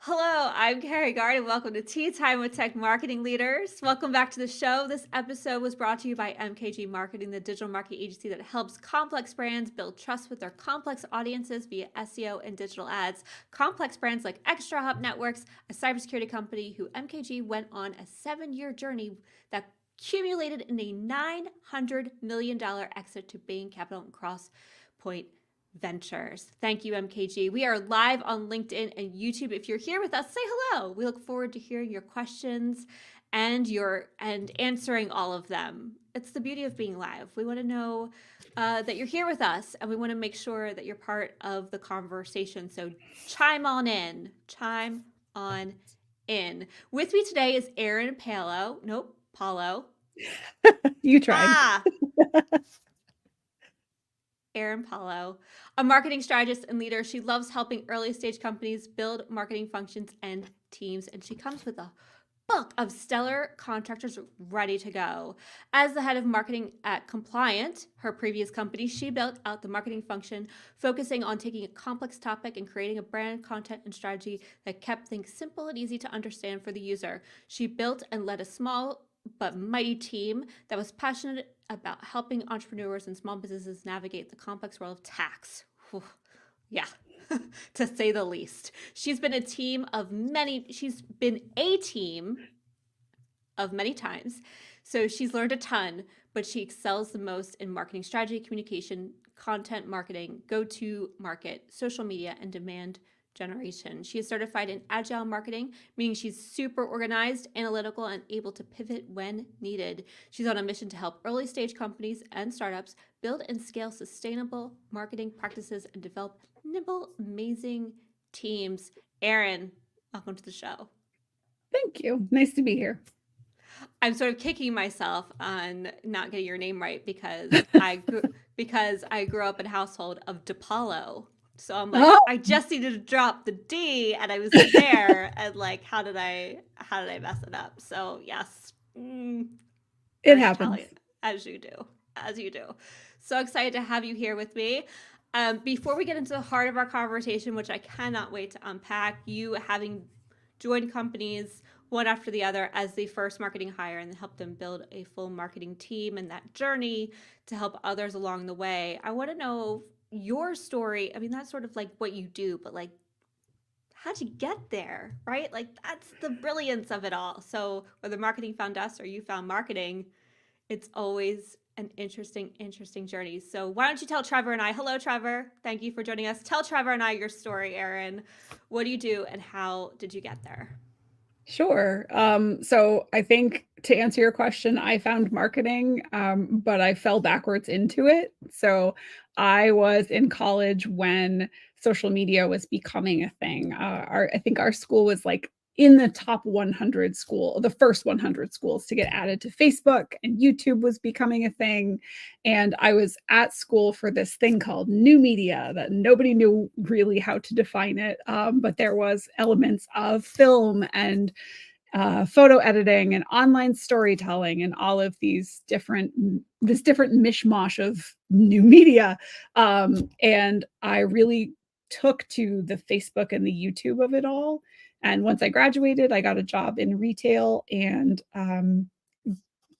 Hello, I'm Carrie Gard, and welcome to Tea Time with Tech Marketing Leaders. Welcome back to the show. This episode was brought to you by MKG Marketing, the digital marketing agency that helps complex brands build trust with their complex audiences via SEO and digital ads. Complex brands like Extra Hop Networks, a cybersecurity company who MKG went on a 7-year journey that accumulated in a $900 million exit to Bain Capital and CrossPoint Ventures. Thank you, MKG. We are live on LinkedIn and YouTube. If you're here with us, say hello. We look forward to hearing your questions and answering all of them. It's the beauty of being live. We want to know that you're here with us, and we want to make sure that you're part of the conversation. So chime on in. Chime on in. With me today is Aerin Paulo. Nope, Paulo. You tried. Aerin Paulo, a marketing strategist and leader. She loves helping early stage companies build marketing functions and teams, and she comes with a book of stellar contractors ready to go. As the head of marketing at Compliant, her previous company, she built out the marketing function, focusing on taking a complex topic and creating a brand, content, and strategy that kept things simple and easy to understand for the user. She built and led a small but mighty team that was passionate about helping entrepreneurs and small businesses navigate the complex world of tax. Whew. Yeah, to say the least. She's been a team of many times. So she's learned a ton, but she excels the most in marketing strategy, communication, content marketing, go-to market, social media, and demand generation. She is certified in agile marketing, meaning she's super organized, analytical, and able to pivot when needed. She's on a mission to help early stage companies and startups build and scale sustainable marketing practices and develop nimble, amazing teams. Aerin, welcome to the show. Thank you. Nice to be here. I'm sort of kicking myself on not getting your name right because I grew up in a household of DePaulo. So I'm like, Oh, I just needed to drop the D, and I was there, and like, how did I mess it up? So yes, it first happens. Italian, as you do. So excited to have you here with me. Before we get into the heart of our conversation, which I cannot wait to unpack, you having joined companies one after the other as the first marketing hire and help them build a full marketing team and that journey to help others along the way. I want to know your story. I mean, that's sort of like what you do, but like, how'd you get there, right? Like, that's the brilliance of it all. So, whether marketing found us or you found marketing, it's always an interesting journey. So, why don't you tell Trevor and I? Hello, Trevor. Thank you for joining us. Tell Trevor and I your story, Aerin. What do you do and how did you get there? Sure. So I think to answer your question, I found marketing, but I fell backwards into it. So I was in college when social media was becoming a thing. I think our school was like in the top 100 school, the first 100 schools to get added to Facebook, and YouTube was becoming a thing. And I was at school for this thing called new media that nobody knew really how to define it. But there was elements of film and photo editing and online storytelling and all of this different mishmash of new media. And I really took to the Facebook and the YouTube of it all. And once I graduated, I got a job in retail and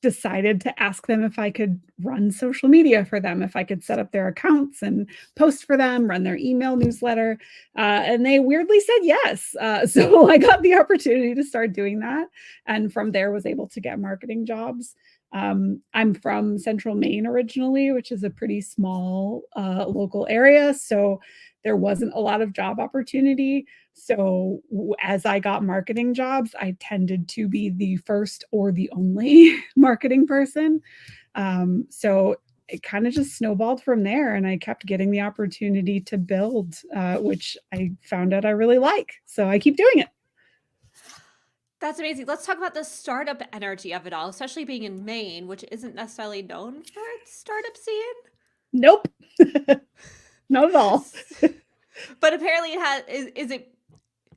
decided to ask them if I could run social media for them, if I could set up their accounts and post for them, run their email newsletter. And they weirdly said yes. So I got the opportunity to start doing that. And from there was able to get marketing jobs. I'm from Central Maine originally, which is a pretty small local area. So there wasn't a lot of job opportunity. So as I got marketing jobs, I tended to be the first or the only marketing person. So it kind of just snowballed from there, and I kept getting the opportunity to build, which I found out I really like. So I keep doing it. That's amazing. Let's talk about the startup energy of it all, especially being in Maine, which isn't necessarily known for its startup scene. Nope, not at all. But apparently it has is it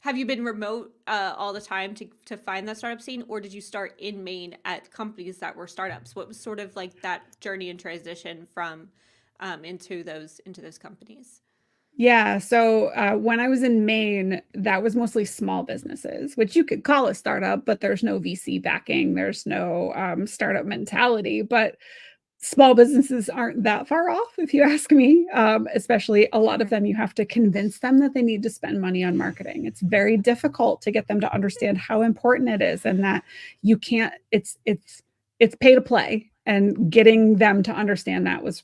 have you been remote all the time to find that startup scene, or did you start in Maine at companies that were startups? What was sort of like that journey and transition from into those companies? Yeah. So when I was in Maine, that was mostly small businesses, which you could call a startup, but there's no VC backing, there's no startup mentality. But small businesses aren't that far off, if you ask me. Especially a lot of them, you have to convince them that they need to spend money on marketing. It's very difficult to get them to understand how important it is, and that you can't. It's pay to play, and getting them to understand that was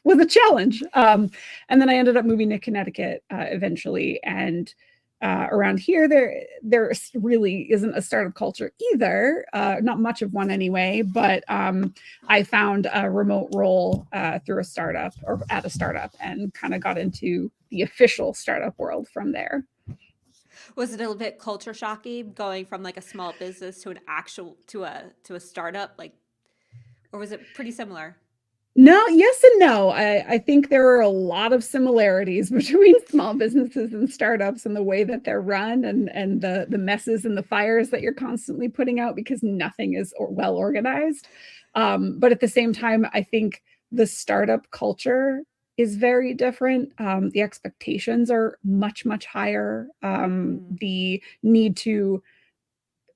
a challenge. And then I ended up moving to Connecticut eventually, and around here there really isn't a startup culture either, not much of one anyway. But I found a remote role through a startup, or at a startup, and kind of got into the official startup world from there. Was it a little bit culture shocky going from like a small business to an actual to a startup, like, or was it pretty similar? No, yes and no. I think there are a lot of similarities between small businesses and startups, and the way that they're run, and the messes and the fires that you're constantly putting out, because nothing is well organized. But at the same time, I think the startup culture is very different. The expectations are much, much higher. Mm, The need to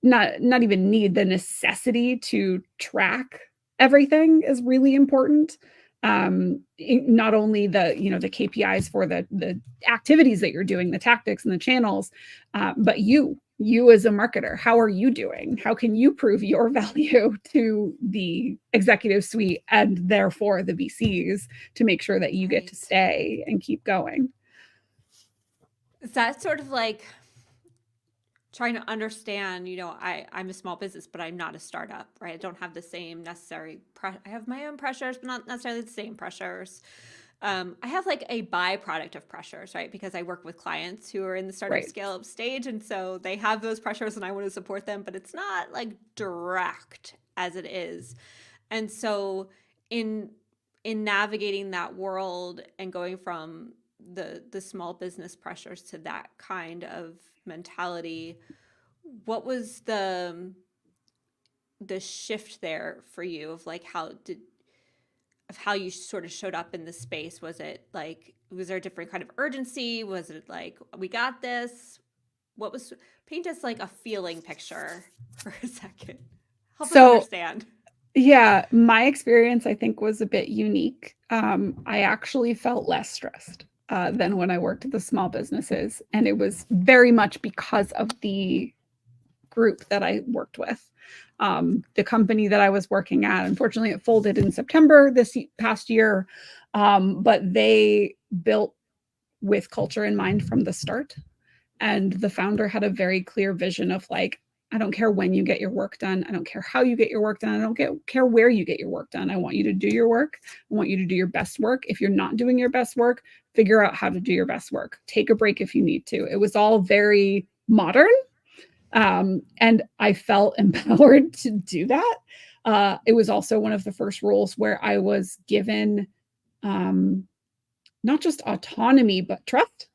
not even need, the necessity to track everything is really important. Not only the KPIs for the activities that you're doing, the tactics and the channels, but you as a marketer, how are you doing? How can you prove your value to the executive suite, and therefore the VCs, to make sure that you get to right. stay and keep going? Is that sort of like trying to understand, I'm a small business, but I'm not a startup, right? I don't have the same necessary, I have my own pressures, but not necessarily the same pressures. I have like a byproduct of pressures, right? Because I work with clients who are in the startup Right. scale up stage. And so they have those pressures and I want to support them, but it's not like direct as it is. And so in in navigating that world and going from the small business pressures to that kind of mentality, what was the shift there for you of like how you sort of showed up in the space? Was it like, was there a different kind of urgency? Was it like, we got this? What was, paint us like a feeling picture for a second. Help us So understand. yeah, my experience, I think, was a bit unique. I actually felt less stressed than when I worked at the small businesses, and it was very much because of the group that I worked with. The company that I was working at, unfortunately, it folded in September this past year, but they built with culture in mind from the start. And the founder had a very clear vision of like, I don't care when you get your work done. I don't care how you get your work done. I don't care where you get your work done. I want you to do your work. I want you to do your best work. If you're not doing your best work, figure out how to do your best work. Take a break if you need to. It was all very modern. And I felt empowered to do that. It was also one of the first roles where I was given um, not just autonomy, but trust.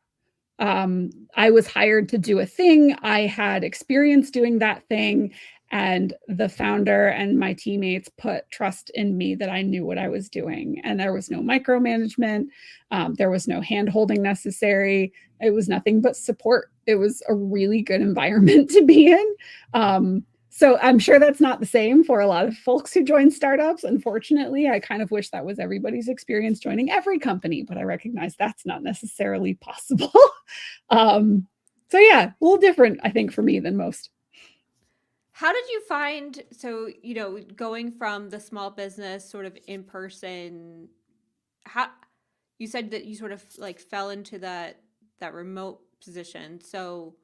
I was hired to do a thing. I had experience doing that thing. And the founder and my teammates put trust in me that I knew what I was doing. And there was no micromanagement. There was no hand holding necessary. It was nothing but support. It was a really good environment to be in. So I'm sure that's not the same for a lot of folks who join startups. Unfortunately, I kind of wish that was everybody's experience joining every company, but I recognize that's not necessarily possible. So yeah, a little different, I think, for me than most. How did you find, so, going from the small business sort of in person, how, you said that you sort of like fell into that remote position. So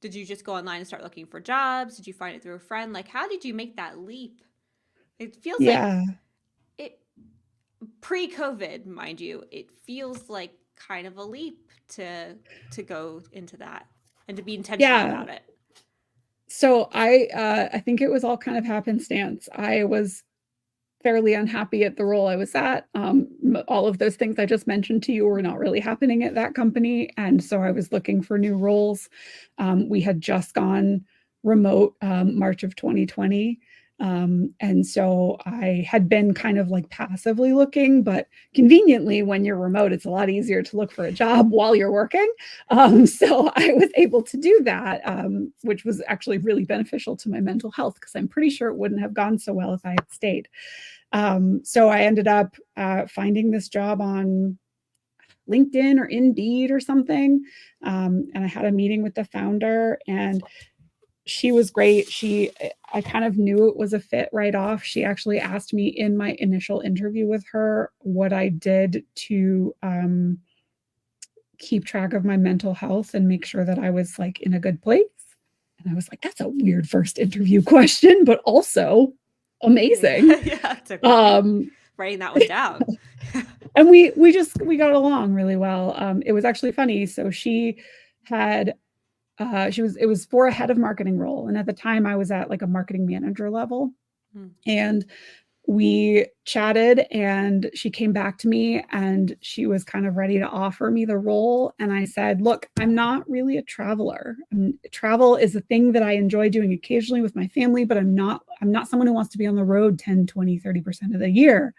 did you just go online and start looking for jobs? Did you find it through a friend? Like, how did you make that leap? It feels like Yeah. it, pre-COVID, mind you, it feels like kind of a leap to go into that and to be intentional Yeah. about it. So I think it was all kind of happenstance. I was fairly unhappy at the role I was at. All of those things I just mentioned to you were not really happening at that company. And so I was looking for new roles. We had just gone remote March of 2020. And so I had been kind of like passively looking, but conveniently, when you're remote, it's a lot easier to look for a job while you're working. So I was able to do that, which was actually really beneficial to my mental health because I'm pretty sure it wouldn't have gone so well if I had stayed. So I ended up finding this job on LinkedIn or Indeed or something. And I had a meeting with the founder, and she was great. I kind of knew it was a fit right off. She actually asked me in my initial interview with her what I did to keep track of my mental health and make sure that I was like in a good place. And I was like, that's a weird first interview question, but also amazing. Yeah, it's okay. Writing that one down. And we got along really well. It was actually funny. So she had it was for a head of marketing role. And at the time I was at like a marketing manager level. And we chatted, and she came back to me, and she was kind of ready to offer me the role. And I said, look, I'm not really a traveler. Travel is a thing that I enjoy doing occasionally with my family, but I'm not someone who wants to be on the road 10, 20, 30% of the year.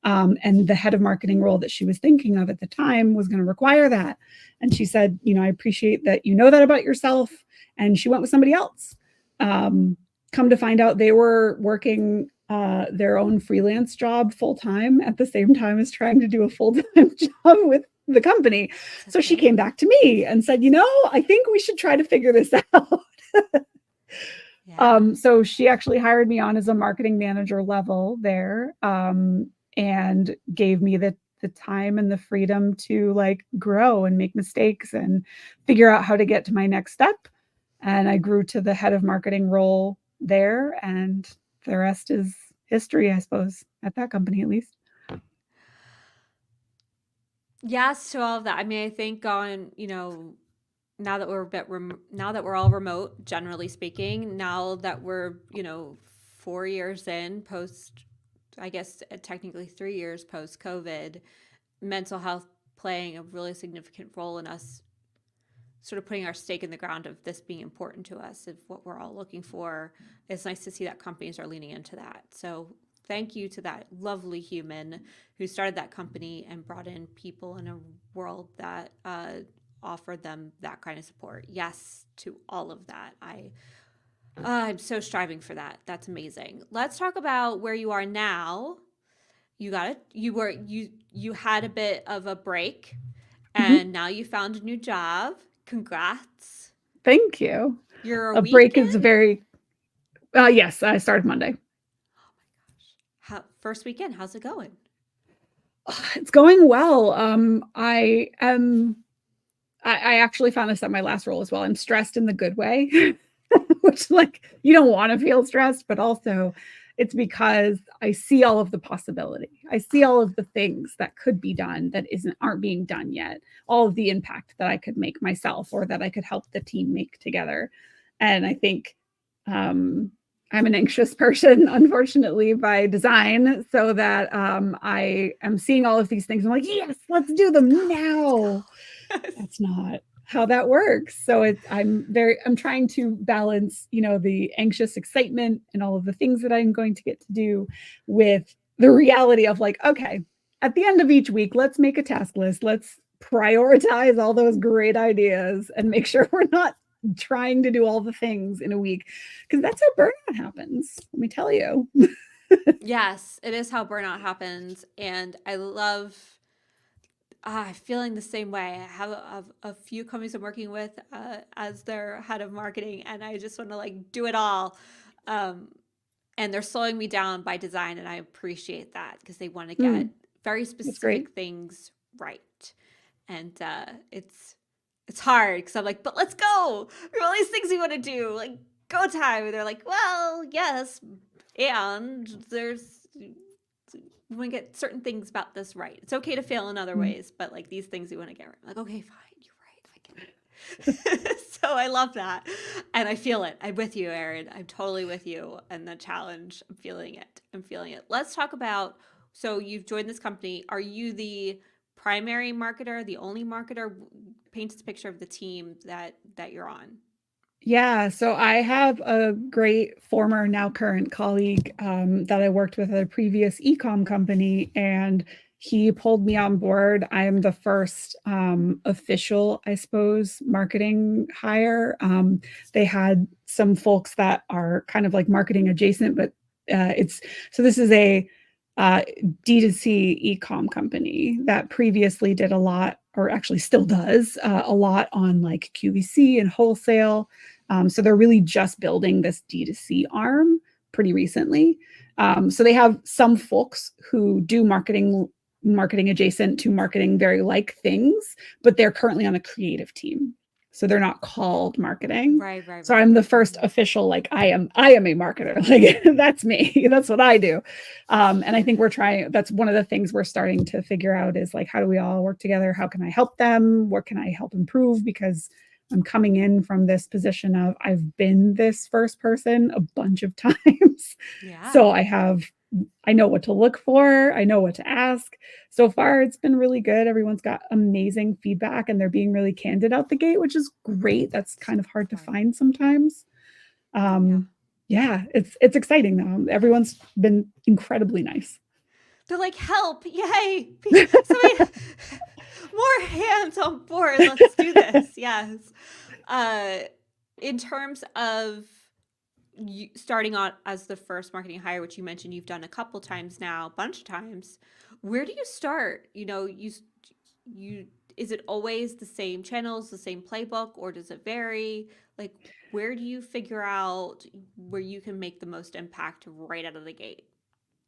And the head of marketing role that she was thinking of at the time was going to require that. And she said, I appreciate that you know that about yourself. And she went with somebody else. Come to find out, they were working their own freelance job full time at the same time as trying to do a full time job with the company. So she came back to me and said, I think we should try to figure this out. So she actually hired me on as a marketing manager level there, and gave me the time and the freedom to like grow and make mistakes and figure out how to get to my next step. And I grew to the head of marketing role there, and the rest is history, I suppose, at that company at least. Yes, to all of that. I mean, I think now that now that we're all remote, generally speaking, now that we're 4 years in post, I guess technically 3 years post COVID, mental health playing a really significant role in us sort of putting our stake in the ground of this being important to us, of what we're all looking for. It's nice to see that companies are leaning into that. So thank you to that lovely human who started that company and brought in people in a world that offered them that kind of support. Yes to all of that. I'm so striving for that. That's amazing. Let's talk about where you are now. You got it. You had a bit of a break, and now you found a new job. Congrats. Thank you. You're a A week break in? is very yes, I started Monday. Oh my gosh. First weekend, how's it going? It's going well. I actually found this at my last role as well. I'm stressed in the good way, which like you don't want to feel stressed, but also it's because I see all of the possibility. I see all of the things that could be done that aren't being done yet. All of the impact that I could make myself or that I could help the team make together. And I think I'm an anxious person, unfortunately, by design, so that I am seeing all of these things. I'm like, yes, let's do them now. That's not how that works. So I'm trying to balance, the anxious excitement and all of the things that I'm going to get to do with the reality of like, okay, at the end of each week, let's make a task list. Let's prioritize all those great ideas and make sure we're not trying to do all the things in a week, because that's how burnout happens. Let me tell you. Yes, it is how burnout happens. And I love feeling the same way. I have a few companies I'm working with as their head of marketing, and I just want to like do it all. Um, and they're slowing me down by design, and I appreciate that because they want to get very specific things right. And it's hard because I'm like, but let's go. We have all these things we want to do, like go time. And they're like, well, yes, and we want to get certain things about this right. It's okay to fail in other ways, but like these things we want to get right. I'm like, okay, fine, you're right, I get it. So I love that, and I feel it. I'm with you, Aerin. I'm totally with you, and the challenge. I'm feeling it. I'm feeling it. Let's talk about. So you've joined this company. Are you the primary marketer, the only marketer? Paint us a picture of the team that you're on. Yeah, so I have a great former, now current colleague that I worked with at a previous e-com company, and he pulled me on board. I am the first official, I suppose, marketing hire. They had some folks that are kind of like marketing adjacent, but it's so this is a uh, D2C e-com company that previously did a lot, or actually still does a lot on like QVC and wholesale. So they're really just building this D2C arm pretty recently. So they have some folks who do marketing adjacent to marketing very like things, but they're currently on a creative team. So they're not called marketing. Right, right, So I'm right. the first official, like I am a marketer. Like that's me. That's what I do. And I think that's one of the things we're starting to figure out is like, how do we all work together? How can I help them? What can I help improve? Because I'm coming in from this position of I've been this first person a bunch of times. Yeah. So I know what to look for, I know what to ask. So far it's been really good. Everyone's got amazing feedback and they're being really candid out the gate, which is great. That's kind of hard to Fun. find sometimes. Yeah. Yeah, it's exciting though. Everyone's been incredibly nice. They're like, help, yay. Somebody, more hands on board. Let's do this. Yes. Uh, in terms of you starting on as the first marketing hire, which you mentioned you've done a couple times now, a bunch of times, where do you start? You is it always the same channels, the same playbook, or does it vary? Like, where do you figure out where you can make the most impact right out of the gate?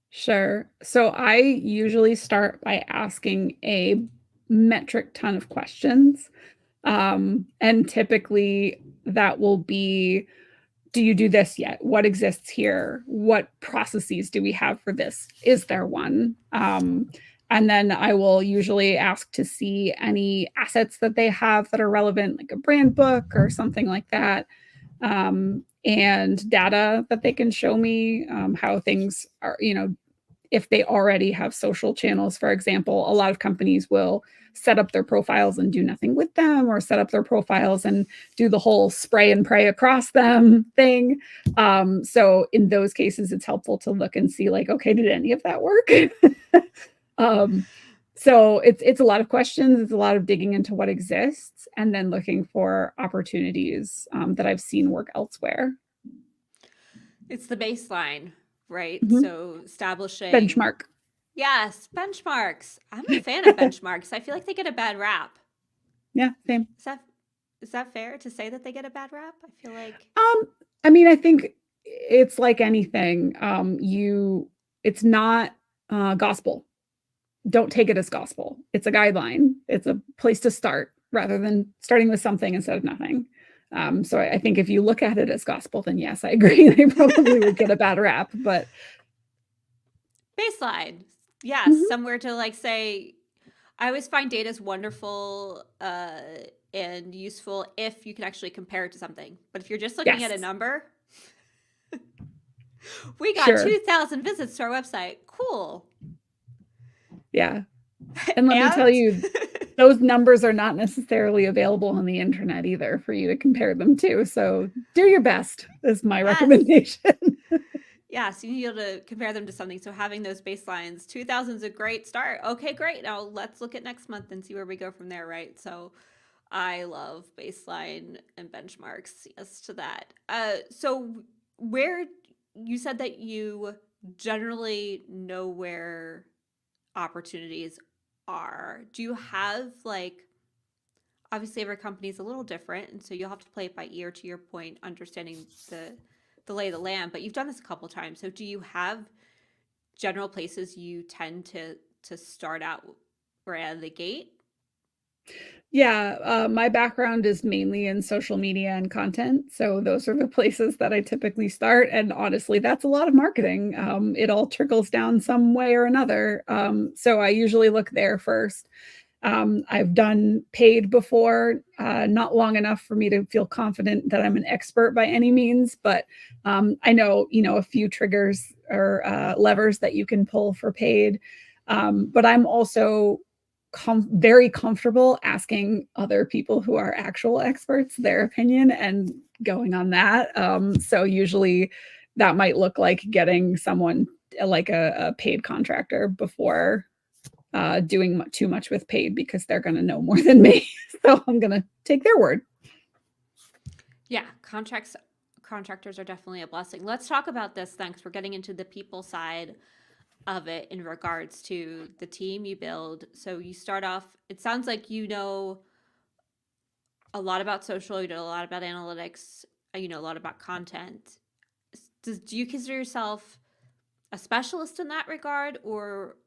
Sure. So I usually start by asking a metric ton of questions. And typically that will be, do you do this yet? What exists here? What processes do we have for this? Is there one? And then I will usually ask to see any assets that they have that are relevant, like a brand book or something like that, and data that they can show me, how things are, if they already have social channels, for example. A lot of companies will set up their profiles and do nothing with them, or set up their profiles and do the whole spray and pray across them thing. So in those cases, it's helpful to look and see like, okay, did any of that work? um, so it's a lot of questions. It's a lot of digging into what exists and then looking for opportunities that I've seen work elsewhere. It's the baseline, right? Mhm. So establishing, Benchmark. yes, benchmarks. I'm a fan of benchmarks. I feel like they get a bad rap. Yeah, same. Is that is that fair to say that they get a bad rap? I feel like I mean, I think it's like anything. It's not gospel. Don't take it as gospel. It's a guideline. It's a place to start rather than starting with something instead of nothing. So I think if you look at it as gospel, then yes, I agree. They probably would get a bad rap, but baseline. Yes, mhm, somewhere to like say I always find data is wonderful and useful if you can actually compare it to something. But if you're just looking at a yes, number, we got sure. 2,000 visits to our website. Cool. Yeah. And let me tell And you, those numbers are not necessarily available on the internet either for you to compare them to. So do your best is my yes. recommendation. Yeah, so you need to be able to compare them to something. So having those baselines, 2,000 is a great start. Okay, great. Now let's look at next month and see where we go from there, right? So I love baseline and benchmarks. Yes to that. So where you said that you generally know where opportunities are. Do you have like obviously every company is a little different and so you'll have to play it by ear to your point understanding the lay of the land, but you've done this a couple times. So do you have general places you tend to start out right out of the gate? Yeah, my background is mainly in social media and content, so those are the places that I typically start, and honestly, that's a lot of marketing. It all trickles down some way or another, so I usually look there first. I've done paid before, not long enough for me to feel confident that I'm an expert by any means, but I know, a few triggers or levers that you can pull for paid. But I'm also very comfortable asking other people who are actual experts their opinion and going on that. So usually that might look like getting someone like a paid contractor before doing too much with paid, because they're going to know more than me. So I'm going to take their word. Yeah, contractors are definitely a blessing. Let's talk about this then, because we're getting into the people side of it in regards to the team you build. So you start off, it sounds like you know a lot about social, you know a lot about analytics, you know a lot about content. Do you consider yourself a specialist in that regard or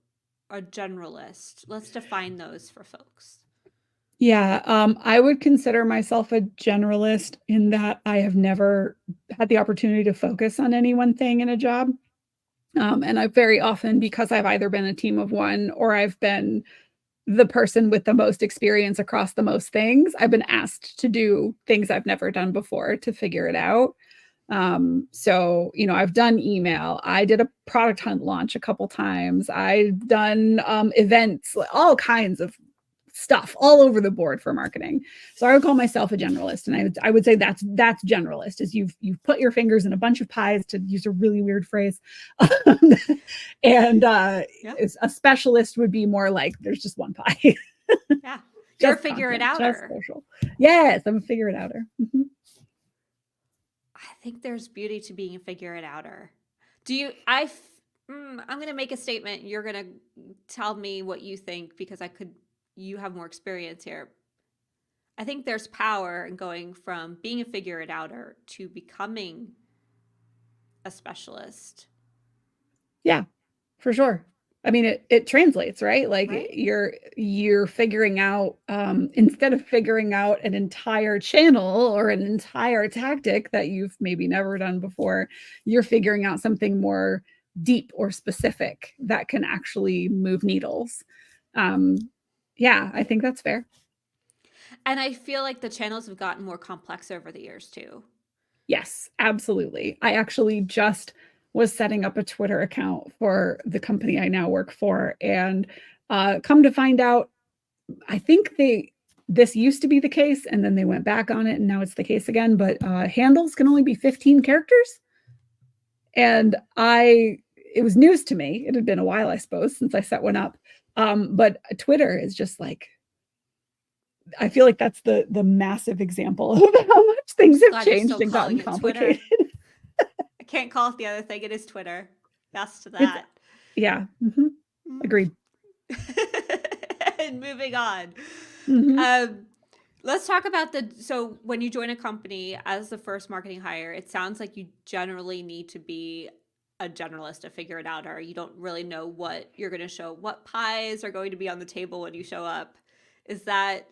a generalist? Let's define those for folks. Yeah, I would consider myself a generalist in that I have never had the opportunity to focus on any one thing in a job. And I've very often, because I've either been a team of one or I've been the person with the most experience across the most things, I've been asked to do things I've never done before to figure it out. So, you know, I've done email. I did a product hunt launch a couple times. I've done events, all kinds of stuff all over the board for marketing. So I would call myself a generalist, and I would say that's generalist, is you've put your fingers in a bunch of pies, to use a really weird phrase. And Yeah. a specialist would be more like there's just one pie. Yeah. You're a figure it outer. Just social. Yes, I'm a figure it outer. Mm-hmm. I think there's beauty to being a figure it outer. I'm going to make a statement. You're going to tell me what you think, because you have more experience here. I think there's power in going from being a figure it outer to becoming a specialist. Yeah, for sure. I mean, it translates, right? Like, right? You're figuring out, instead of figuring out an entire channel or an entire tactic that you've maybe never done before, you're figuring out something more deep or specific that can actually move needles. Yeah, I think that's fair. And I feel like the channels have gotten more complex over the years too. Yes, absolutely. I actually just was setting up a Twitter account for the company I now work for, and come to find out, I think this used to be the case, and then they went back on it, and now it's the case again. But handles can only be 15 characters, and it was news to me. It had been a while, I suppose, since I set one up. But Twitter is just like, I feel like that's the massive example of how much things have changed and gotten complicated. I can't call it the other thing. It is Twitter. Yes to that. Yeah. Mm-hmm. Agreed. And moving on. Mm-hmm. Let's talk about so when you join a company as the first marketing hire, it sounds like you generally need to be a generalist to figure it out, or you don't really know what you're going to show, what pies are going to be on the table when you show up. Is that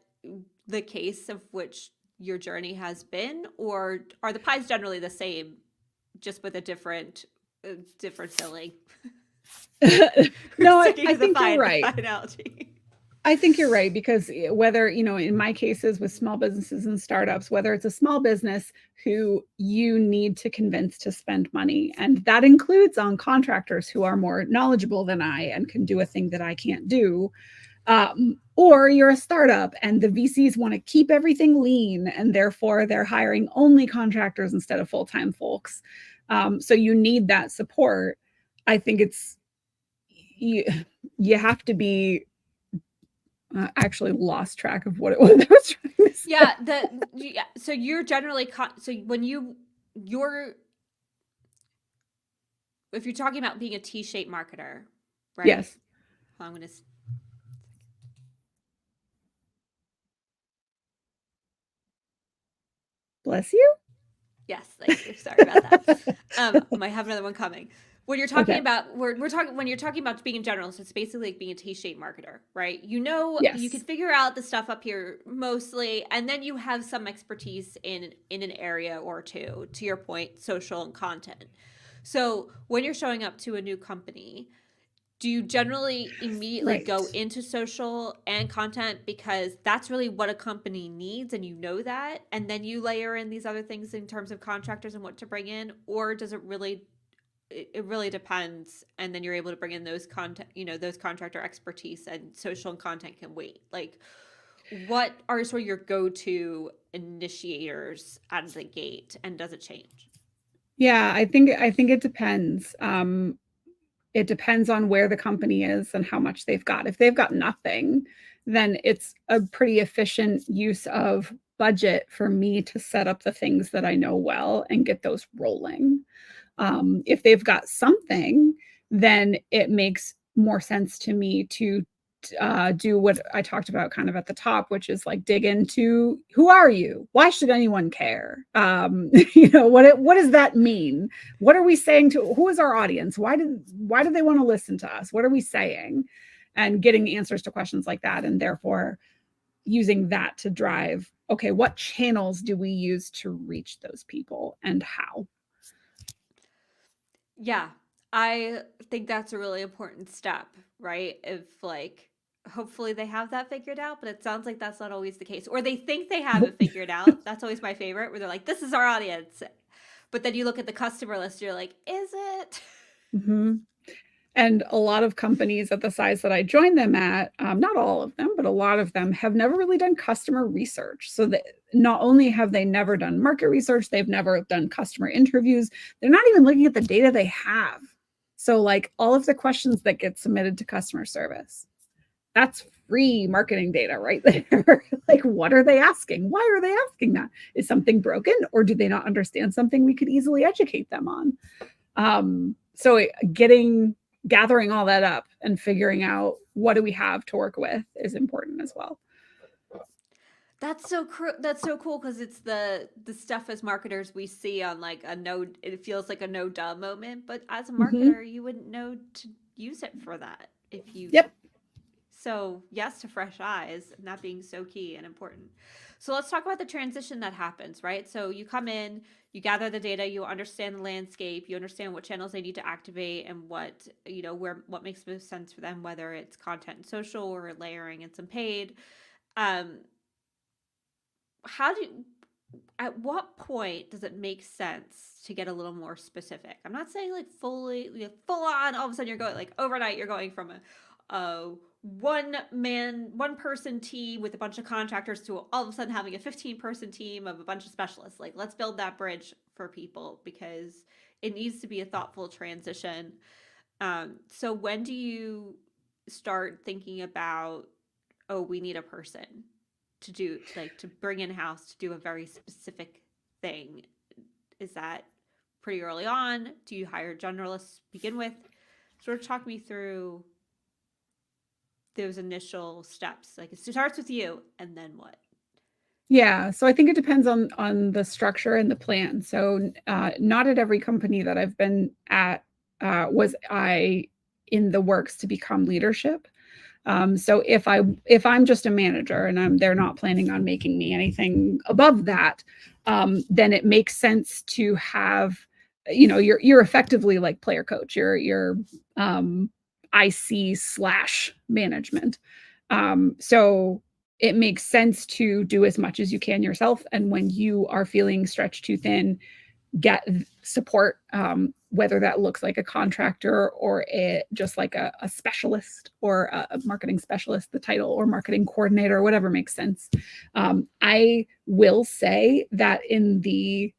the case of which your journey has been, or are the pies generally the same, just with a different filling? No, I think you're right. I think you're right, because whether, you know, in my cases with small businesses and startups, whether it's a small business who you need to convince to spend money, and that includes on contractors who are more knowledgeable than I and can do a thing that I can't do, or you're a startup and the VCs want to keep everything lean, and therefore they're hiring only contractors instead of full-time folks. So you need that support. I think you have to be, actually lost track of what it was I was trying to say. So you're generally, so when if you're talking about being a T-shaped marketer, right? Yes. I'm going to. Bless you. Yes, thank you. Sorry about that. I might have another one coming. When you're talking about when you're talking about being a generalist, it's basically like being a T-shaped marketer, right? You know, yes. You can figure out the stuff up here mostly, and then you have some expertise in an area or two. To your point, social and content. So when you're showing up to a new company, do you generally immediately go into social and content because that's really what a company needs, and you know that, and then you layer in these other things in terms of contractors and what to bring in? Or does it really it really depends, and then you're able to bring in those content, those contractor expertise, and social and content can wait. Like, what are sort of your go-to initiators out of the gate, and does it change? Yeah, I think it depends. It depends on where the company is and how much they've got. If they've got nothing, then it's a pretty efficient use of budget for me to set up the things that I know well and get those rolling. If they've got something, then it makes more sense to me to do what I talked about kind of at the top, which is like dig into who are you? Why should anyone care? What does that mean? What are we saying to who is our audience? Why do they want to listen to us? What are we saying? And getting answers to questions like that, and therefore using that to drive, okay, what channels do we use to reach those people and how? Yeah, I think that's a really important step, right? If like hopefully they have that figured out, but it sounds like that's not always the case. Or they think they have it figured out. That's always my favorite, where they're like, this is our audience. But then you look at the customer list, you're like, is it? Mm-hmm. And a lot of companies at the size that I joined them at, not all of them, but a lot of them have never really done customer research. So that not only have they never done market research, they've never done customer interviews. They're not even looking at the data they have. So like all of the questions that get submitted to customer service, that's free marketing data right there. Like, what are they asking? Why are they asking that? Is something broken, or do they not understand something we could easily educate them on? So gathering all that up and figuring out what do we have to work with is important as well. That's so cool, because it's the stuff as marketers we see on like a no, it feels like a no duh moment, but as a Mm-hmm. marketer you wouldn't know to use it for that if you. Yep. So, yes to fresh eyes, and that being so key and important. So, let's talk about the transition that happens, right? So, you come in, you gather the data, you understand the landscape, you understand what channels they need to activate, and what makes most sense for them, whether it's content and social or layering and some paid. Um, how do At what point does it make sense to get a little more specific? I'm not saying like fully, full on. All of a sudden, you're going like overnight. You're going from a one person team with a bunch of contractors to all of a sudden having a 15-person team of a bunch of specialists. Like, let's build that bridge for people, because it needs to be a thoughtful transition. So when do you start thinking about, oh, we need a person to do, like, to bring in house to do a very specific thing? Is that pretty early on? Do you hire generalists to begin with? Sort of talk me through those initial steps. Like, it starts with you, and then what? Yeah, so I think it depends on the structure and the plan. So not at every company that I've been at was I in the works to become leadership. So if I'm just a manager and they're not planning on making me anything above that, then it makes sense to have, you're effectively like player coach. You're IC slash management. So it makes sense to do as much as you can yourself. And when you are feeling stretched too thin, get support, whether that looks like a contractor or just like a specialist or a marketing specialist, the title, or marketing coordinator, whatever makes sense. I will say that in the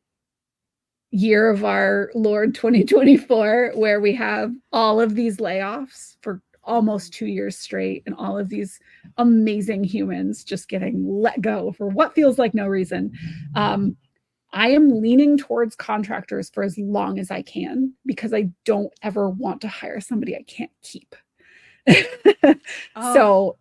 year of our Lord 2024, where we have all of these layoffs for almost 2 years straight and all of these amazing humans just getting let go for what feels like no reason, I am leaning towards contractors for as long as I can, because I don't ever want to hire somebody I can't keep. Oh, So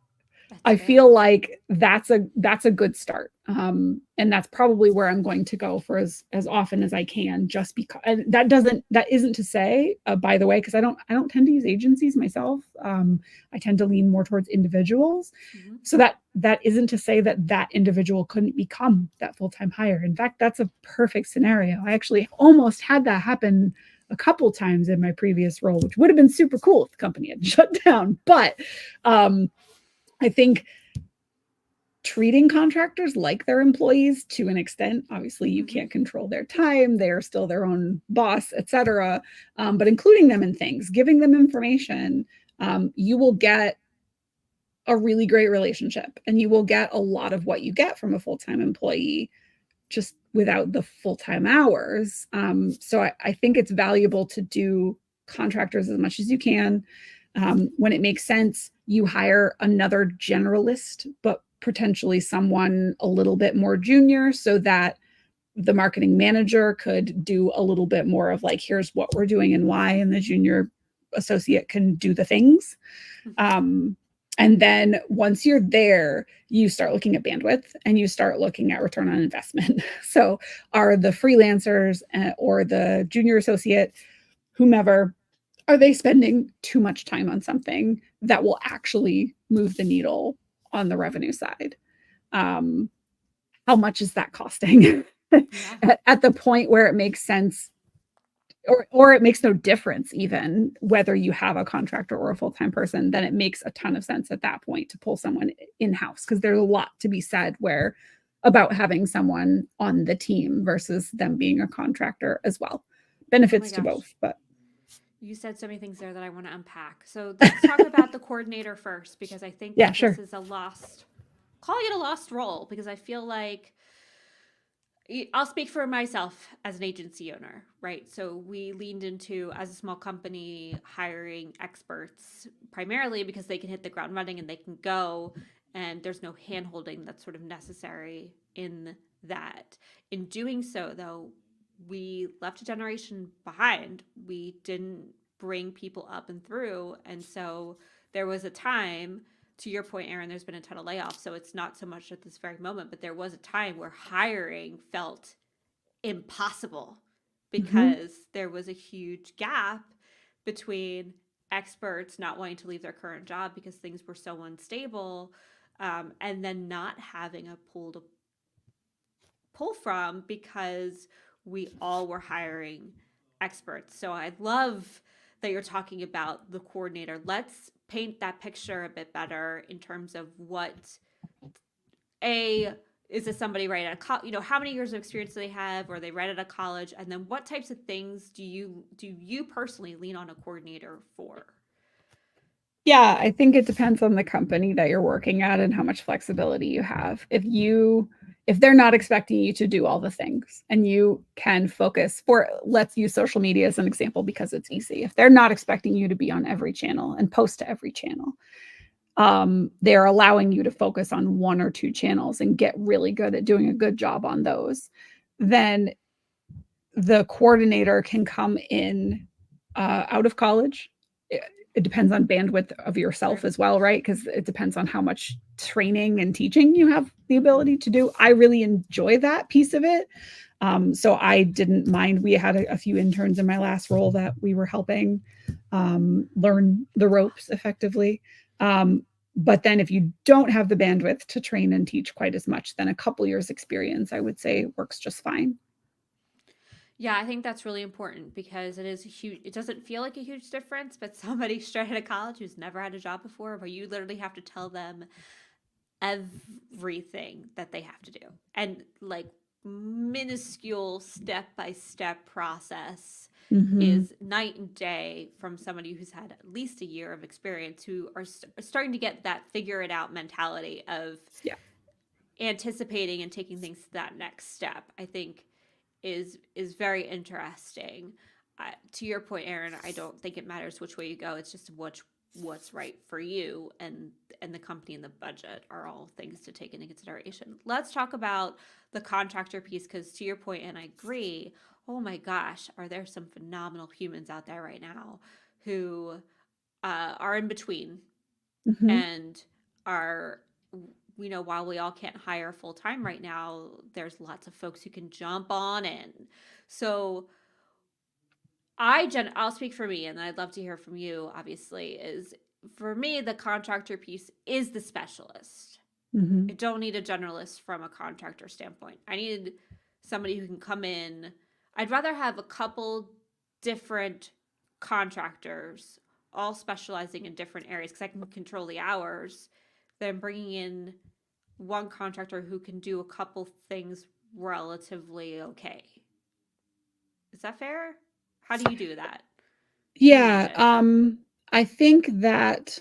that's I fair. feel like that's a good start, and that's probably where I'm going to go for as often as I can. Just because, and that isn't to say, by the way, because I don't tend to use agencies myself. I tend to lean more towards individuals. Mm-hmm. So that isn't to say that that individual couldn't become that full-time hire. In fact, that's a perfect scenario. I actually almost had that happen a couple times in my previous role, which would have been super cool if the company had shut down. But I think, treating contractors like their employees to an extent. Obviously, you Mm-hmm. can't control their time; they're still their own boss, etc. But including them in things, giving them information, you will get a really great relationship, and you will get a lot of what you get from a full-time employee just without the full-time hours. So I think it's valuable to do contractors as much as you can. When it makes sense, you hire another generalist, but potentially someone a little bit more junior so that the marketing manager could do a little bit more of like, here's what we're doing and why, and the junior associate can do the things. Mm-hmm. And then once you're there, you start looking at bandwidth and you start looking at return on investment. So, are the freelancers or the junior associate, whomever, are they spending too much time on something that will actually move the needle on the revenue side? Um, how much is that costing Yeah. at the point where it makes sense, or it makes no difference even whether you have a contractor or a full-time person? Then it makes a ton of sense at that point to pull someone in-house, because there's a lot to be said where about having someone on the team versus them being a contractor as well. Oh my Benefits to gosh. both, but You said so many things there that I want to unpack. So let's talk about the coordinator first, because I think yeah, that this sure. is a lost, calling it a lost role, because I feel like I'll speak for myself as an agency owner, right? So we leaned into, as a small company, hiring experts primarily because they can hit the ground running and they can go, and there's no hand holding that's sort of necessary in that. In doing so, though, we left a generation behind. We didn't bring people up and through. And so there was a time, to your point, Aerin, there's been a ton of layoffs, so it's not so much at this very moment, but there was a time where hiring felt impossible Mm-hmm. because there was a huge gap between experts not wanting to leave their current job because things were so unstable, and then not having a pool to pull from because we all were hiring experts. So I love that you're talking about the coordinator. Let's paint that picture a bit better in terms of what a is this somebody right at how many years of experience do they have, or are they right at a college, and then what types of things do you personally lean on a coordinator for? Yeah, I think it depends on the company that you're working at and how much flexibility you have. If they're not expecting you to do all the things and you can focus, for let's use social media as an example because it's easy. If they're not expecting you to be on every channel and post to every channel, they're allowing you to focus on one or two channels and get really good at doing a good job on those, then the coordinator can come in out of college. It depends on bandwidth of yourself Sure. as well, right? Because it depends on how much training and teaching you have the ability to do. I really enjoy that piece of it. So I didn't mind. We had a few interns in my last role that we were helping learn the ropes effectively. But then if you don't have the bandwidth to train and teach quite as much, then a couple years experience, I would say, works just fine. Yeah, I think that's really important because it doesn't feel like a huge difference, but somebody straight out of college who's never had a job before, where you literally have to tell them everything that they have to do, and like minuscule step by step process Mm-hmm. is night and day from somebody who's had at least a year of experience, who are starting to get that figure it out mentality of Yeah. anticipating and taking things to that next step. I think is very interesting. To your point, Aerin, I don't think it matters which way you go. It's just what's right for you, and the company and the budget are all things to take into consideration. Let's talk about the contractor piece, because to your point, and I agree, oh my gosh, are there some phenomenal humans out there right now who are in between, Mm-hmm. and are, while we all can't hire full time right now, there's lots of folks who can jump on in. So I'll speak for me, and I'd love to hear from you. Obviously, is for me the contractor piece is the specialist. Mm-hmm. I don't need a generalist from a contractor standpoint. I need somebody who can come in. I'd rather have a couple different contractors all specializing in different areas because I can control the hours than bringing in one contractor who can do a couple things relatively okay. Is that fair? How do you do that? How do you manage Yeah, it? I think that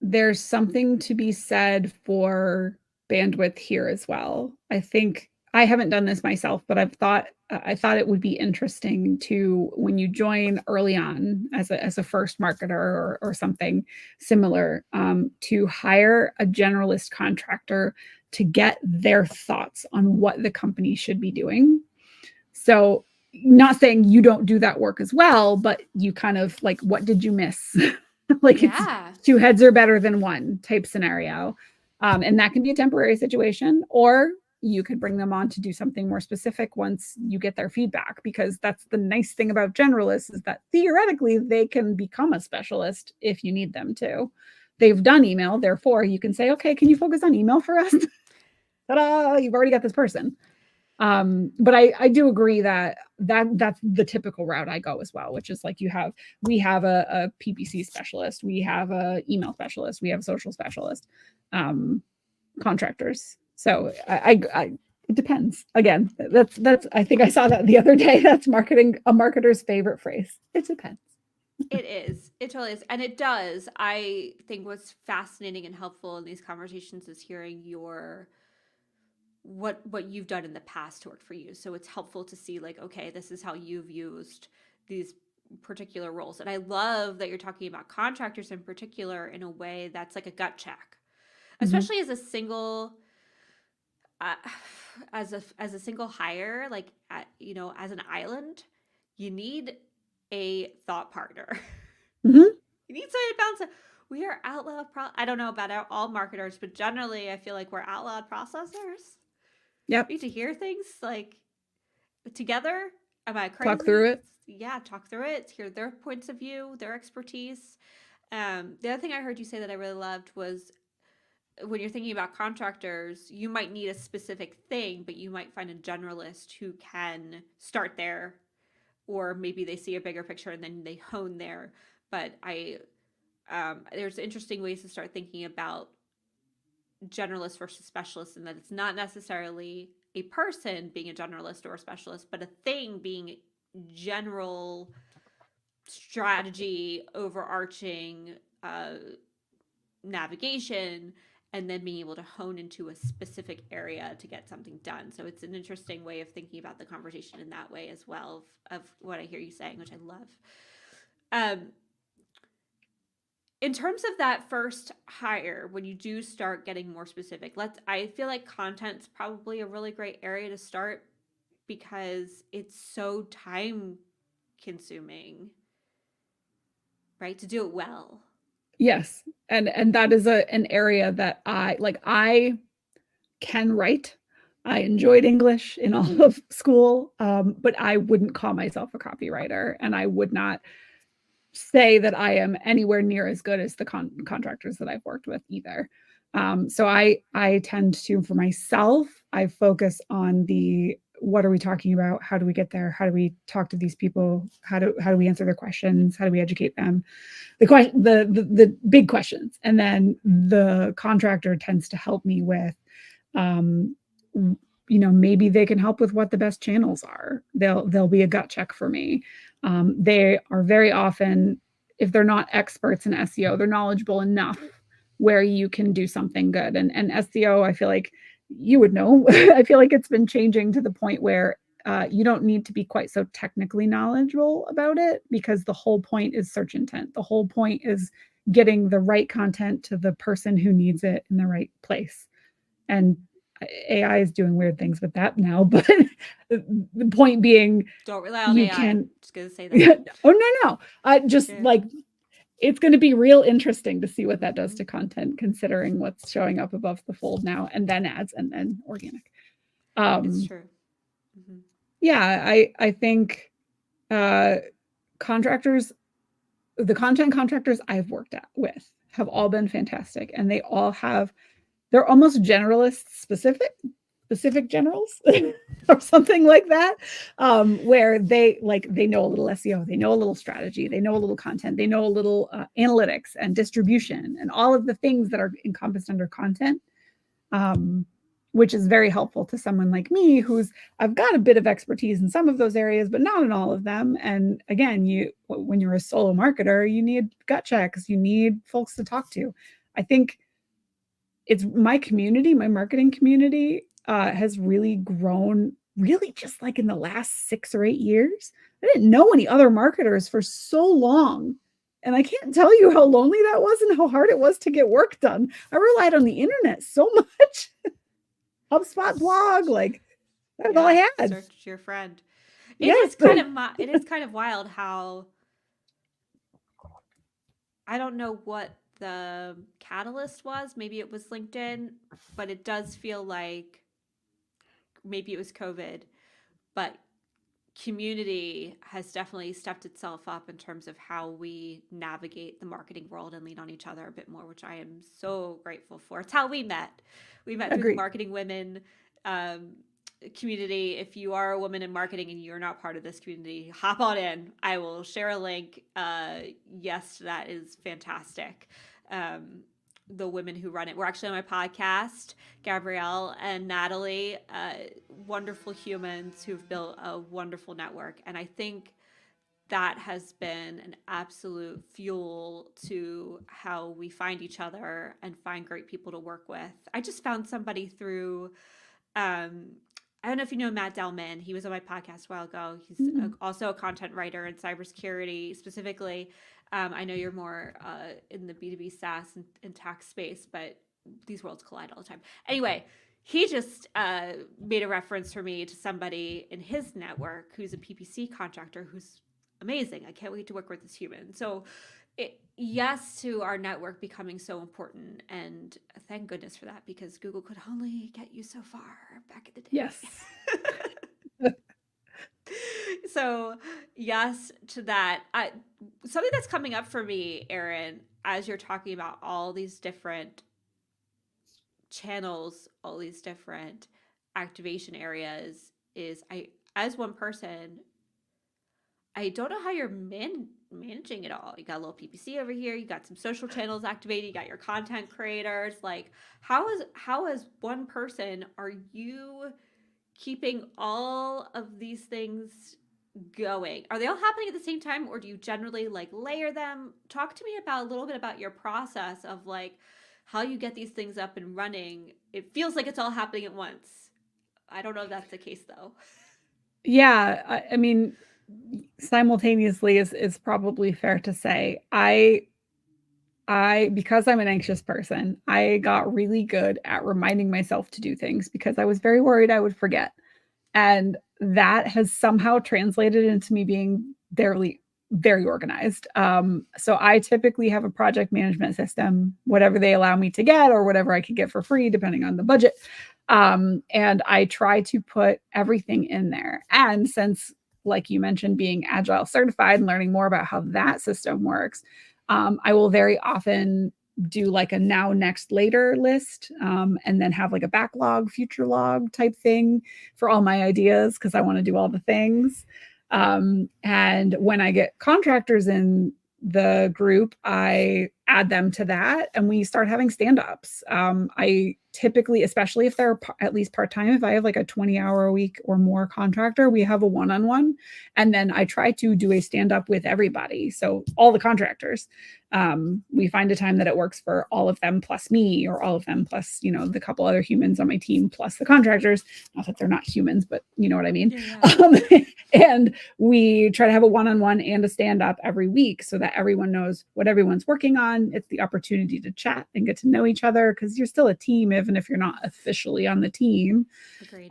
there's something to be said for bandwidth here as well. I think I haven't done this myself, but I thought it would be interesting to, when you join early on as a first marketer or something similar, to hire a generalist contractor to get their thoughts on what the company should be doing. So, not saying you don't do that work as well, but you kind of like, what did you miss? Like, it's Yeah. two heads are better than one type scenario. And that can be a temporary situation, or you could bring them on to do something more specific once you get their feedback, because that's the nice thing about generalists, is that theoretically they can become a specialist if you need them to. They've done email, therefore you can say, okay, can you focus on email for us? Ta-da, you've already got this person. But I do agree that that's the typical route I go as well, which is like, we have a PPC specialist, we have a email specialist, we have a social specialist, contractors. So it depends. Again, that's I think I saw that the other day. That's a marketer's favorite phrase. It depends. It is. It totally is. And it does. I think what's fascinating and helpful in these conversations is hearing your what you've done in the past to work for you. So it's helpful to see like, okay, this is how you've used these particular roles. And I love that you're talking about contractors in particular in a way that's like a gut check, Mm-hmm. especially as a single uh, as a single hire, like as an island, you need a thought partner. Mm-hmm. You need somebody to bounce it. We are out loud. I don't know about all marketers, but generally, I feel like we're out loud processors. Yep. We need to hear things like together. Am I Talk through crazy? it. Yeah, talk through it. Hear their points of view, their expertise. The other thing I heard you say that I really loved was when you're thinking about contractors, you might need a specific thing, but you might find a generalist who can start there, or maybe they see a bigger picture and then they hone there. But there's interesting ways to start thinking about generalist versus specialist, and that it's not necessarily a person being a generalist or a specialist, but a thing being general strategy, overarching navigation, and then being able to hone into a specific area to get something done. So it's an interesting way of thinking about the conversation in that way as well, of what I hear you saying, which I love. Um, in terms of that first hire, when you do start getting more specific, I feel like content's probably a really great area to start because it's so time consuming, right? To do it well. Yes. And that is an area that I can write. I enjoyed English in all of school, but I wouldn't call myself a copywriter, and I would not say that I am anywhere near as good as the contractors that I've worked with either. So I tend to, for myself, I focus on the, what are we talking about? How do we get there? How do we talk to these people? How do we answer their questions? How do we educate them? The big questions, and then the contractor tends to help me with, um, maybe they can help with what the best channels are. They'll be a gut check for me. They are very often, if they're not experts in SEO, they're knowledgeable enough where you can do something good. And SEO, I feel like you would know. I feel like it's been changing to the point where you don't need to be quite so technically knowledgeable about it, because the whole point is search intent. The whole point is getting the right content to the person who needs it in the right place. And AI is doing weird things with that now, but the point being, Don't rely on you AI. can. Just gonna say that. Yeah, oh no, just Yeah. like, it's going to be real interesting to see what that does Mm-hmm. to content, considering what's showing up above the fold now, and then ads, and then organic. It's Um, true. Mm-hmm. yeah, I think uh, contractors, the content contractors I've worked with have all been fantastic, and they're almost generalist specific generals or something like that, where they know a little SEO, they know a little strategy, they know a little content, they know a little analytics and distribution and all of the things that are encompassed under content. which is very helpful to someone like me I've got a bit of expertise in some of those areas, but not in all of them. And again, when you're a solo marketer, you need gut checks, you need folks to talk to. I think it's my community, my marketing community has really grown really just like in the last 6 or 8 years. I didn't know any other marketers for so long. And I can't tell you how lonely that was and how hard it was to get work done. I relied on the internet so much. HubSpot blog, like that's all I had. Search your friend. It Yes. is kind of wild how I don't know what the catalyst was. Maybe it was LinkedIn, but it does feel like maybe it was COVID, but community has definitely stepped itself up in terms of how we navigate the marketing world and lean on each other a bit more, which I am so grateful for. It's how we met. We met through the Marketing Women community. If you are a woman in marketing and you're not part of this community, hop on in. I will share a link. Yes, that is fantastic. The women who run it. We're actually on my podcast, Gabrielle and Natalie, wonderful humans who've built a wonderful network. And I think that has been an absolute fuel to how we find each other and find great people to work with. I just found somebody through, I don't know if you know Matt Delman. He was on my podcast a while ago. He's also a content writer in cybersecurity specifically. I know you're more in the B2B SaaS and tax space, but these worlds collide all the time. Anyway, he just made a reference for me to somebody in his network who's a PPC contractor who's amazing. I can't wait to work with this human. So yes to our network becoming so important, and thank goodness for that, because Google could only get you so far back in the day. Yes. So yes to that. Something that's coming up for me, Aerin, as you're talking about all these different channels, all these different activation areas, is as one person, I don't know how you're managing it all. You got a little PPC over here, you got some social channels activated, you got your content creators. Like how as one person are you keeping all of these things going? Are they all happening at the same time, or do you generally like layer them? Talk to me about a little bit about your process of like how you get these things up and running. It feels like it's all happening at once. I don't know if that's the case though. Yeah, I mean, simultaneously is probably fair to say. Because I'm an anxious person, I got really good at reminding myself to do things because I was very worried I would forget. And that has somehow translated into me being very, very organized. So I typically have a project management system, whatever they allow me to get or whatever I can get for free, depending on the budget. And I try to put everything in there. And since, like you mentioned, being Agile certified and learning more about how that system works, I will very often do like a now, next, later list, and then have like a backlog, future log type thing for all my ideas because I want to do all the things. And when I get contractors in the group, I add them to that and we start having stand-ups. I typically, especially if they're at least part-time, if I have like a 20-hour a week or more contractor, we have a one-on-one. And then I try to do a stand-up with everybody. So all the contractors, we find a time that it works for all of them plus me, or all of them plus, the couple other humans on my team plus the contractors. Not that they're not humans, but you know what I mean? Yeah. And we try to have a one-on-one and a stand-up every week so that everyone knows what everyone's working on. It's the opportunity to chat and get to know each other because you're still a team, even if you're not officially on the team. Agreed.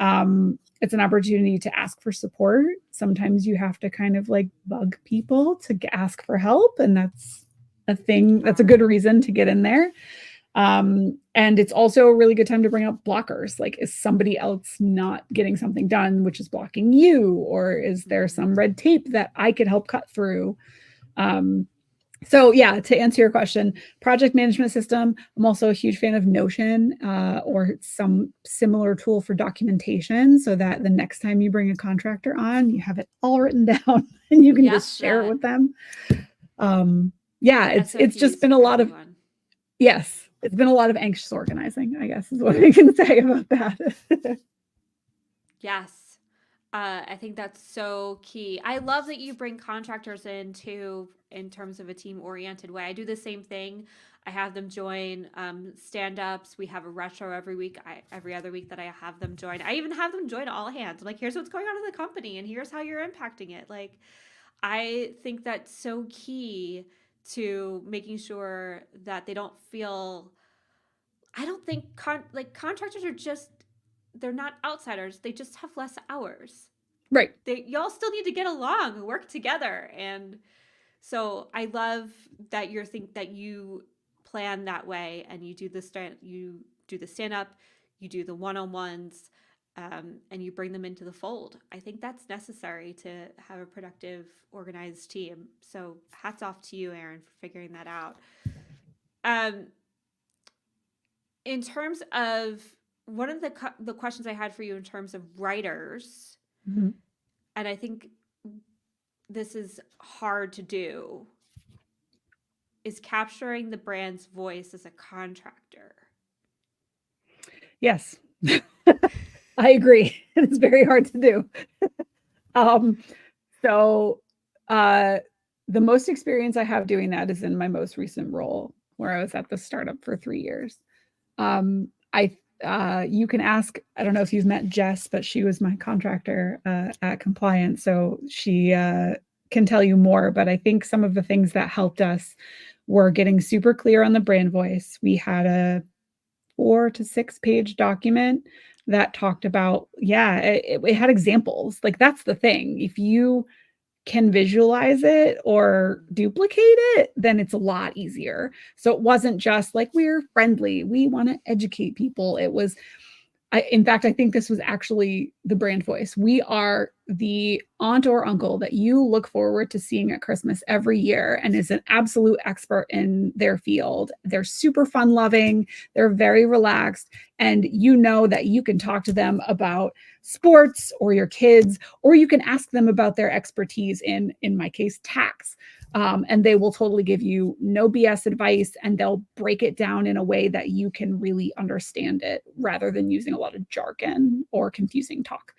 It's an opportunity to ask for support. Sometimes you have to kind of like bug people to ask for help. And that's a thing. That's a good reason to get in there. And it's also a really good time to bring up blockers. Like, is somebody else not getting something done, which is blocking you? Or is there some red tape that I could help cut through? So yeah, to answer your question, project management system, I'm also a huge fan of Notion, or some similar tool for documentation so that the next time you bring a contractor on, you have it all written down and you can just share it with them. Yeah, it's just been a lot of, yes. It's been a lot of anxious organizing, I guess, is what I can say about that. Yes. I think that's so key. I love that you bring contractors into in terms of a team oriented way. I do the same thing. I have them join stand ups. We have a retro every week, every other week that I have them join. I even have them join all hands. I'm like, here's what's going on in the company and here's how you're impacting it. Like, I think that's so key to making sure that they don't feel. I don't think contractors are just, they're not outsiders. They just have less hours. Right. Y'all still need to get along and work together. And so I love that you plan that way, and you do the stand up, you do the one-on-ones, and you bring them into the fold. I think that's necessary to have a productive, organized team. So hats off to you, Aerin, for figuring that out. Um, in terms of one of the questions I had for you in terms of writers, Mm-hmm. and I think this is hard to do, is capturing the brand's voice as a contractor. Yes, I agree. It's very hard to do. um, so the most experience I have doing that is in my most recent role, where I was at the startup for 3 years. You can ask, I don't know if you've met Jess, but she was my contractor at Compliance, so she can tell you more. But I think some of the things that helped us were getting super clear on the brand voice. We had a 4 to 6 page document that talked about, it had examples. Like, that's the thing. If you can visualize it or duplicate it, then it's a lot easier. So it wasn't just like, we're friendly, we want to educate people. It was, in fact, I think this was actually the brand voice. We are the aunt or uncle that you look forward to seeing at Christmas every year and is an absolute expert in their field. They're super fun loving, they're very relaxed, and you know that you can talk to them about sports or your kids, or you can ask them about their expertise in my case, tax. And they will totally give you no BS advice, and they'll break it down in a way that you can really understand it rather than using a lot of jargon or confusing talk.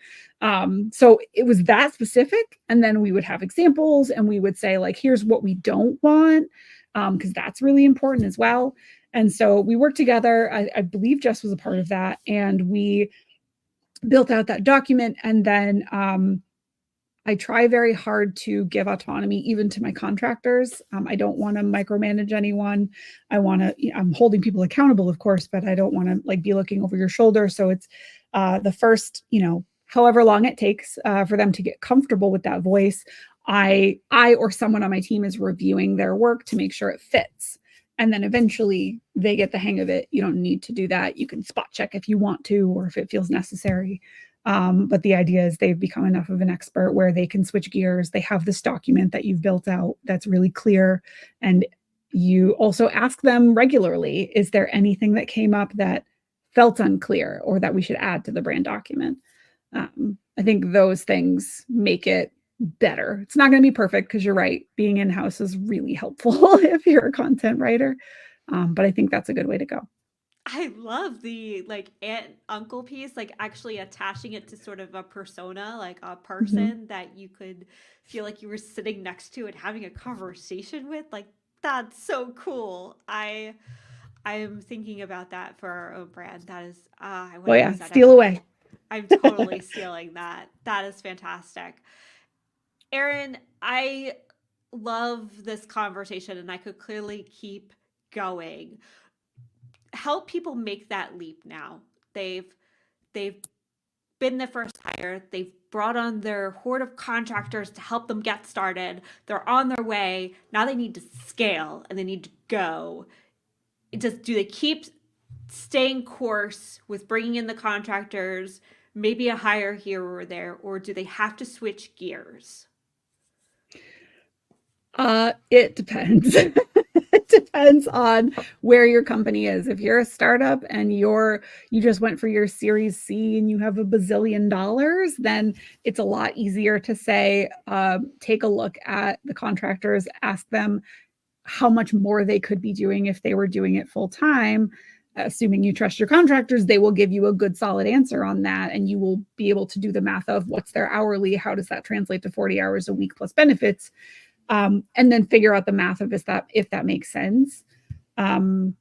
So it was that specific. And then we would have examples, and we would say, like, here's what we don't want, because that's really important as well. And so we worked together. I believe Jess was a part of that. And we built out that document. And then I try very hard to give autonomy even to my contractors. I don't want to micromanage anyone. I'm holding people accountable, of course, but I don't want to like be looking over your shoulder. So it's the first, however long it takes for them to get comfortable with that voice. I or someone on my team is reviewing their work to make sure it fits. And then eventually they get the hang of it. You don't need to do that. You can spot check if you want to, or if it feels necessary. But the idea is they've become enough of an expert where they can switch gears. They have this document that you've built out that's really clear. And you also ask them regularly, is there anything that came up that felt unclear or that we should add to the brand document? I think those things make it better. It's not going to be perfect, because you're right. Being in-house is really helpful if you're a content writer. But I think that's a good way to go. I love the like aunt uncle piece, like actually attaching it to sort of a persona, like a Mm-hmm. person that you could feel like you were sitting next to and having a conversation with. Like, that's so cool. I am thinking about that for our own brand. That is, I want Oh to yeah, use that steal everywhere. away. I'm totally stealing that. That is fantastic. Aerin, I love this conversation, and I could clearly keep going. Help people make that leap now. They've been the first hire. They've brought on their horde of contractors to help them get started. They're on their way. Now they need to scale and they need to go. Do they keep staying course with bringing in the contractors, maybe a hire here or there, or do they have to switch gears? It depends. It depends on where your company is. If you're a startup and you just went for your Series C and you have a bazillion dollars, then it's a lot easier to say, take a look at the contractors, ask them, how much more they could be doing if they were doing it full time. Assuming you trust your contractors, they will give you a good solid answer on that, and you will be able to do the math of what's their hourly, how does that translate to 40 hours a week plus benefits, and then figure out the math of if that makes sense. Otherwise,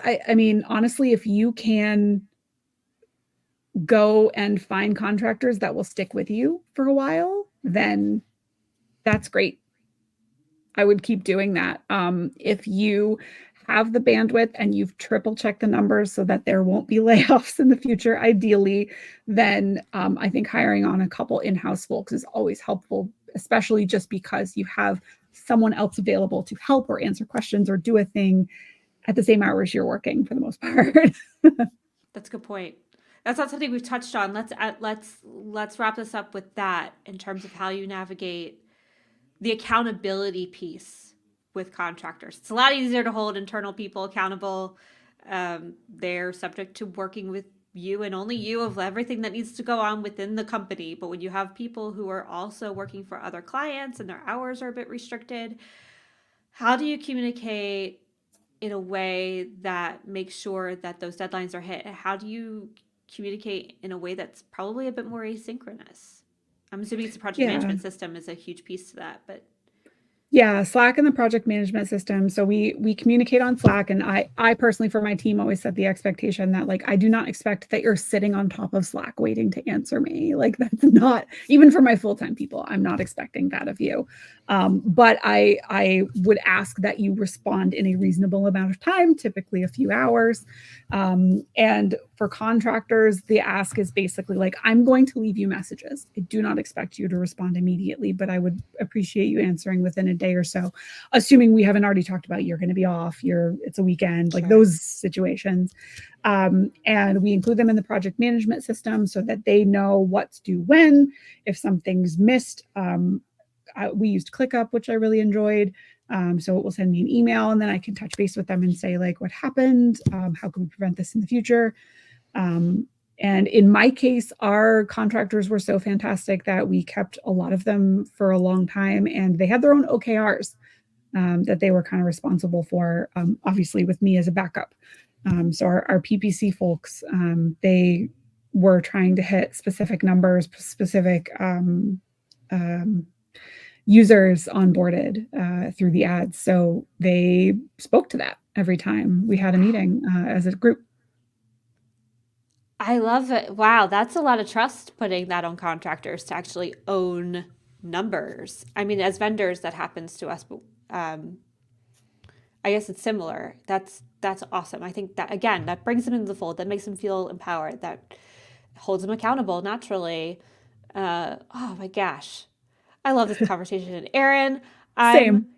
I mean, honestly, if you can go and find contractors that will stick with you for a while, then that's great. I would keep doing that. If you have the bandwidth and you've triple checked the numbers so that there won't be layoffs in the future, ideally, then I think hiring on a couple in-house folks is always helpful, especially just because you have someone else available to help or answer questions or do a thing at the same hours you're working for the most part. That's a good point. That's not something we've touched on. Let's wrap this up with that in terms of how you navigate the accountability piece with contractors. It's a lot easier to hold internal people accountable. They're subject to working with you and only you of everything that needs to go on within the company. But when you have people who are also working for other clients and their hours are a bit restricted, how do you communicate in a way that makes sure that those deadlines are hit? How do you communicate in a way that's probably a bit more asynchronous? I'm assuming it's a project management system is a huge piece to that, but yeah, Slack and the project management system. So we communicate on Slack, and I personally for my team always set the expectation that like I do not expect that you're sitting on top of Slack waiting to answer me. Like that's not, even for my full-time people, I'm not expecting that of you. But I would ask that you respond in a reasonable amount of time, typically a few hours. And for contractors, the ask is basically like, I'm going to leave you messages. I do not expect you to respond immediately, but I would appreciate you answering within a day or so, assuming we haven't already talked about you're going to be off, it's a weekend, like those situations. And we include them in the project management system so that they know what's due when, if something's missed. We used ClickUp, which I really enjoyed. So it will send me an email and then I can touch base with them and say like, what happened? How can we prevent this in the future? And in my case, our contractors were so fantastic that we kept a lot of them for a long time, and they had their own OKRs that they were kind of responsible for, obviously with me as a backup. So our PPC folks, they were trying to hit specific numbers, specific users onboarded through the ads. So they spoke to that every time we had a meeting as a group. I love it. Wow, that's a lot of trust putting that on contractors to actually own numbers. I mean, as vendors, that happens to us, but I guess it's similar. That's awesome. I think that again, that brings them into the fold. That makes them feel empowered. That holds them accountable naturally. Oh my gosh, I love this conversation, Aerin. Same.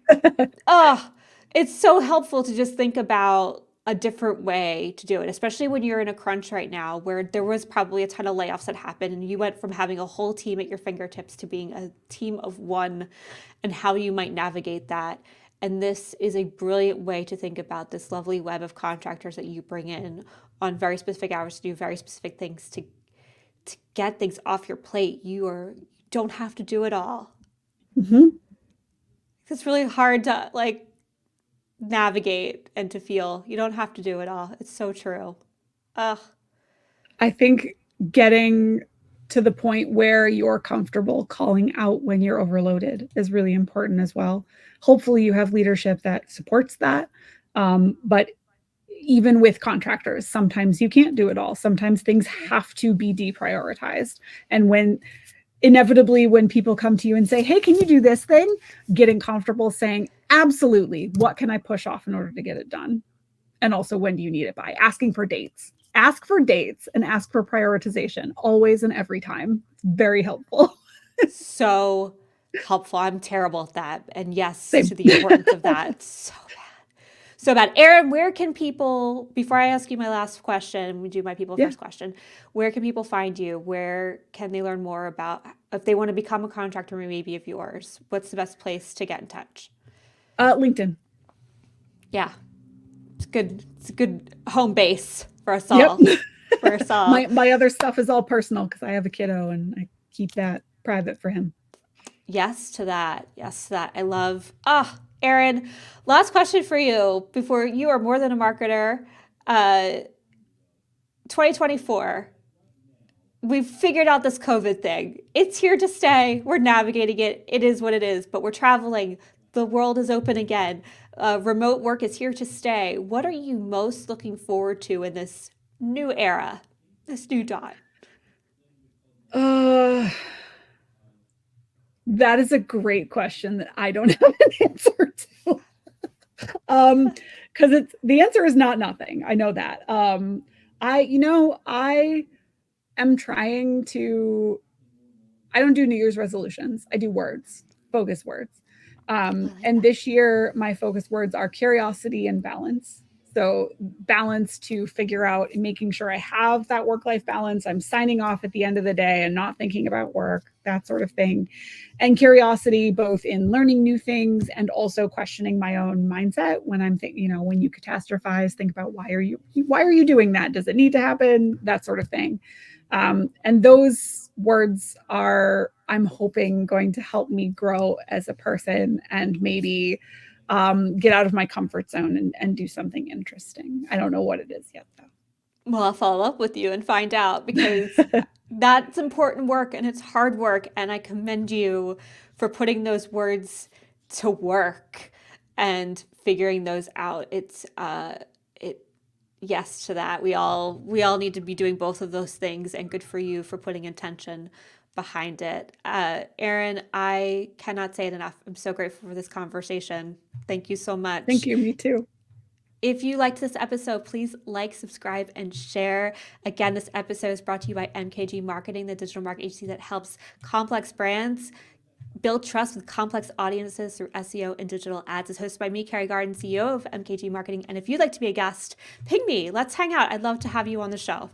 It's so helpful to just think about a different way to do it, especially when you're in a crunch right now where there was probably a ton of layoffs that happened and you went from having a whole team at your fingertips to being a team of one, and how you might navigate that. And this is a brilliant way to think about this lovely web of contractors that you bring in on very specific hours to do very specific things to get things off your plate. You don't have to do it all. Mm-hmm. It's really hard to like navigate and to feel you don't have to do it all. It's so true. Ugh. I think getting to the point where you're comfortable calling out when you're overloaded is really important as well. Hopefully you have leadership that supports that. But even with contractors, sometimes you can't do it all. Sometimes things have to be deprioritized. And inevitably when people come to you and say, hey, can you do this thing? Getting comfortable saying, absolutely, what can I push off in order to get it done? And also, when do you need it by? Asking for dates. Ask for dates and ask for prioritization, always and every time. It's very helpful. So helpful. I'm terrible at that. And yes, Same. to the importance of that. So bad. So bad. Aerin, where can people, before I ask you my last question, we do my people first question, where can people find you? Where can they learn more about, if they want to become a contractor maybe of yours, what's the best place to get in touch? LinkedIn. Yeah. It's good. It's a good home base for us all. Yep. For us all. My other stuff is all personal because I have a kiddo and I keep that private for him. Yes to that. Yes to that. I love, Aerin, last question for you before you are more than a marketer. 2024, we've figured out this COVID thing. It's here to stay. We're navigating it. It is what it is, but we're traveling. The world is open again. Remote work is here to stay. What are you most looking forward to in this new era, this new dawn? That is a great question that I don't have an answer to. Because the answer is not nothing. I know that. I am trying to. I don't do New Year's resolutions. I do words, focus words. And this year, my focus words are curiosity and balance. So balance to figure out and making sure I have that work-life balance. I'm signing off at the end of the day and not thinking about work, that sort of thing. And curiosity, both in learning new things and also questioning my own mindset when I'm thinking, when you catastrophize, think about why are you doing that? Does it need to happen? That sort of thing. And those words are, I'm hoping, going to help me grow as a person and maybe get out of my comfort zone and do something interesting. I don't know what it is yet, though. Well, I'll follow up with you and find out because that's important work and it's hard work. And I commend you for putting those words to work and figuring those out. Yes to that. We all need to be doing both of those things, and good for you for putting intention behind it. Aerin, I cannot say it enough. I'm so grateful for this conversation. Thank you so much. Thank you. Me too. If you liked this episode, please like, subscribe, and share. Again, this episode is brought to you by MKG Marketing, the digital marketing agency that helps complex brands build trust with complex audiences through SEO and digital ads. It's hosted by me, Carrie Garden, CEO of MKG Marketing. And if you'd like to be a guest, ping me. Let's hang out. I'd love to have you on the show.